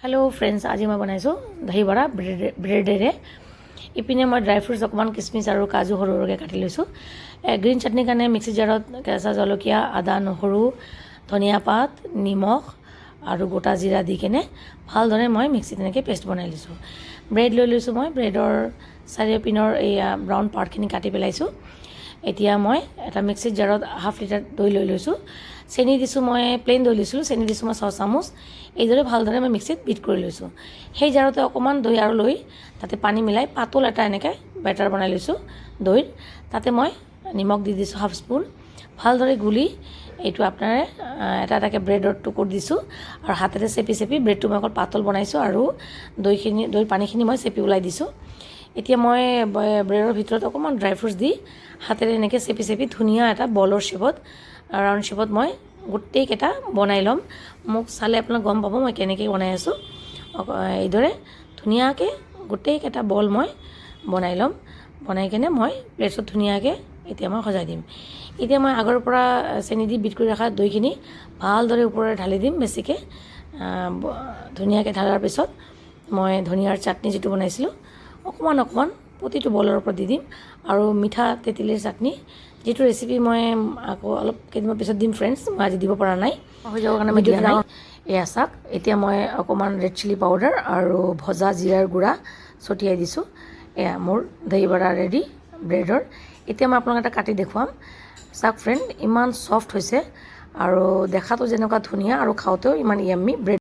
Hello friends, आज मैं बनाई दही बड़ा ब्रेडेरे। इपिने मैं ड्राई फ्रुट्स अकमान किसमिस और काजू सर सरके काटि लैसो। ग्रीन चटनी कारण मिक्सि जारत केঁচা जलकिया आदा নহৰু धनिया पात निमख और गोटा जीरा दी केने भालदरे मैं मिक्सित एनेके पेस्ट बनाई लैसो। ब्रेड লৈ লৈছোঁ मैं ब्रेडर चारिओपिনৰ एया ब्राउन पार्टखिनि काटि पेलाइছোঁ। এতিয়া মই এটা মিক্সিত জাৰত হাফ লিটাৰ দৈ লৈ লৈছোঁ। চেনি দিছোঁ, মই প্লেইন দৈ লৈছিলোঁ, চেনি দিছোঁ মই 6 চামুচ। এইদৰে ভালদৰে মই মিক্সিত বিট কৰি লৈছোঁ। সেই জাৰতে অকণমান দৈ আৰু লৈ তাতে পানী মিলাই পাতল এটা এনেকৈ বেটাৰ বনাই লৈছোঁ দৈৰ। তাতে মই নিমখ দি দিছোঁ হাফ স্পুন। ভালদৰে গুলি এইটো আপোনাৰ এটা এটাকৈ ব্ৰেডৰ টুকুৰ দিছোঁ আৰু হাতেৰে চেপি চেপি ব্ৰেডটো মই অকল পাতল বনাইছোঁ আৰু দৈৰ পানীখিনি মই চেপি ওলাই দিছোঁ। এতিয়া মই ব্ৰেডৰ ভিতৰত অকণমান ড্ৰাই ফ্ৰুটছ দি হাতেৰে এনেকৈ চেপি চেপি ধুনীয়া এটা বলৰ শ্বেপত ৰাউণ্ড শ্বেপত মই গোটেইকেইটা বনাই ল'ম। মোক চালে আপোনালোক গম পাব মই কেনেকৈ বনাই আছোঁ। এইদৰে ধুনীয়াকৈ গোটেইকেইটা বল মই বনাই ল'ম। বনাই কেনে মই প্লেটত ধুনীয়াকৈ এতিয়া মই সজাই দিম। এতিয়া মই আগৰ পৰা চেনি দি বিট কৰি ৰখা দৈখিনি ভালদৰে ওপৰেৰে ঢালি দিম বেছিকৈ। ধুনীয়াকৈ ঢালাৰ পিছত মই ধনিয়াৰ চাটনি যিটো বনাইছিলোঁ অকণমান অকণমান প্ৰতিটো বলৰ ওপৰত দি দিম। আৰু মিঠা তেঁতেলীৰ চাটনি যিটো ৰেচিপি মই আকৌ অলপ কেইদিনমান পিছত দিম ফ্ৰেণ্ডছ, মই আজি দিব পৰা নাই, হৈ যাবৰ কাৰণে মই দিয়া নাই। এয়া চাওক, এতিয়া মই অকণমান ৰেড চিলি পাউডাৰ আৰু ভজা জিৰাৰ গুড়া ছটিয়াই দিছোঁ। এয়া মোৰ দহি বড়া ৰেডি ব্ৰেডৰ। এতিয়া মই আপোনাক এটা কাটি দেখুৱাম। চাওক ফ্ৰেণ্ড, ইমান ছফ্ট হৈছে আৰু দেখাতো যেনেকুৱা ধুনীয়া আৰু খাওঁতেও ইমান য়াম্মি ব্ৰেড।